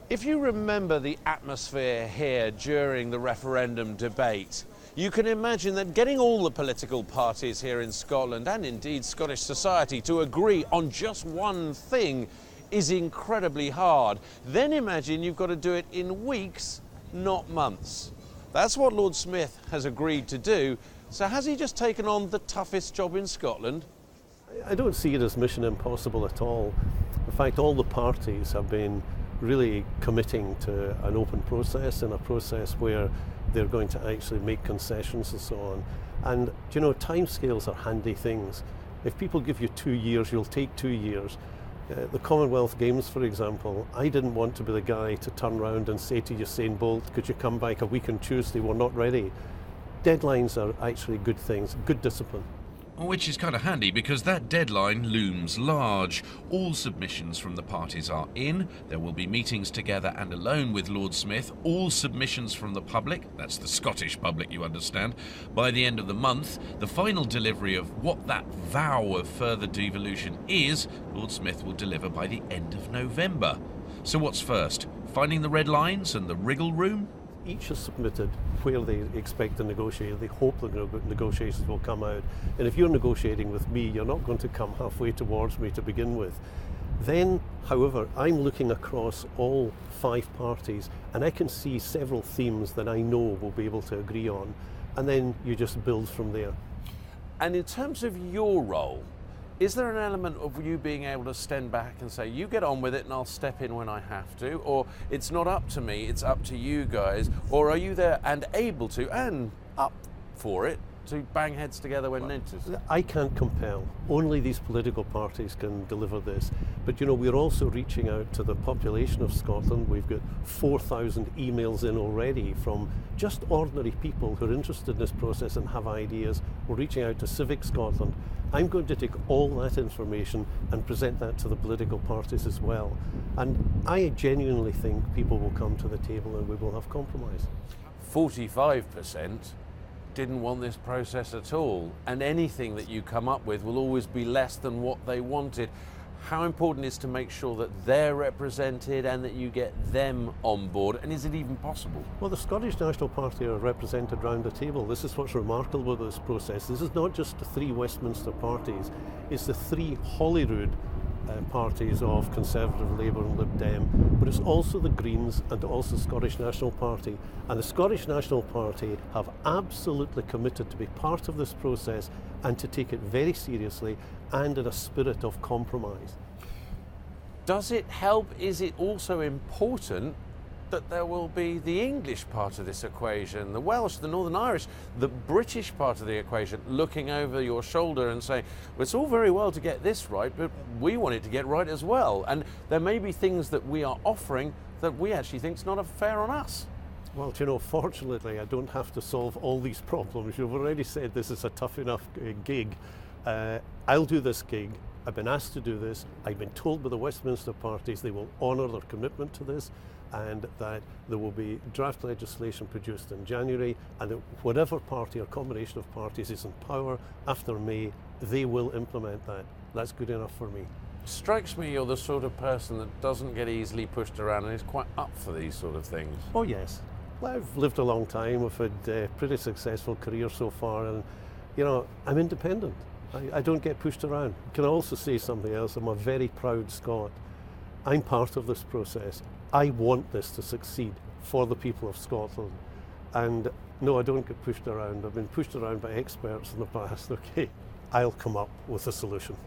If you remember the atmosphere here during the referendum debate, you can imagine that getting all the political parties here in Scotland, and indeed Scottish society, to agree on just one thing is incredibly hard. Then imagine you've got to do it in weeks, not months. That's what Lord Smith has agreed to do. So has he just taken on the toughest job in Scotland? I don't see it as mission impossible at all. In fact, all the parties have been really committing to an open process and a process where they're going to actually make concessions and so on. And you know, timescales are handy things. If people give you 2 years, you'll take 2 years. The Commonwealth Games, for example, I didn't want to be the guy to turn around and say to Usain Bolt, could you come back a week on Tuesday, we're not ready. Deadlines are actually good things, good discipline. Which is kind of handy because that deadline looms large. All submissions from the parties are in. There will be meetings together and alone with Lord Smith. All submissions from the public, that's the Scottish public, you understand, by the end of the month. The final delivery of what that vow of further devolution is, Lord Smith will deliver by the end of November. So what's first? Finding the red lines and the wriggle room? Each has submitted where they expect to negotiate. They hope the negotiations will come out. And if you're negotiating with me, you're not going to come halfway towards me to begin with. Then, however, I'm looking across all 5 parties and I can see several themes that I know we'll be able to agree on. And then you just build from there. And in terms of your role, is there an element of you being able to stand back and say, you get on with it and I'll step in when I have to? Or it's not up to me, it's up to you guys? Or are you there and able to, and up for it, to bang heads together when needed? I can't compel. Only these political parties can deliver this. But you know, we're also reaching out to the population of Scotland. We've got 4,000 emails in already from just ordinary people who are interested in this process and have ideas. We're reaching out to Civic Scotland. I'm going to take all that information and present that to the political parties as well. And I genuinely think people will come to the table and we will have compromise. 45% didn't want this process at all, and anything that you come up with will always be less than what they wanted. How important is to make sure that they're represented and that you get them on board, and is it even possible? Well, the Scottish National Party are represented round the table. This is what's remarkable about this process. This is not just the 3 Westminster parties, it's the 3 Holyrood parties of Conservative, Labour and Lib Dem, but it's also the Greens and also Scottish National Party. And the Scottish National Party have absolutely committed to be part of this process and to take it very seriously and in a spirit of compromise. Does it help? Is it also important that there will be the English part of this equation, the Welsh, the Northern Irish, the British part of the equation, looking over your shoulder and saying, well, it's all very well to get this right, but we want it to get right as well. And there may be things that we are offering that we actually think is not fair on us. Well, you know, fortunately, I don't have to solve all these problems. You've already said this is a tough enough gig. I'll do this gig. I've been asked to do this. I've been told by the Westminster parties they will honour their commitment to this, and that there will be draft legislation produced in January, and that whatever party or combination of parties is in power after May, they will implement that. That's good enough for me. Strikes me you're the sort of person that doesn't get easily pushed around and is quite up for these sort of things. Oh yes. Well, I've lived a long time. I've had a pretty successful career so far, and you know, I'm independent. I don't get pushed around. Can I also say something else? I'm a very proud Scot. I'm part of this process. I want this to succeed for the people of Scotland. And no, I don't get pushed around. I've been pushed around by experts in the past. Okay, I'll come up with a solution.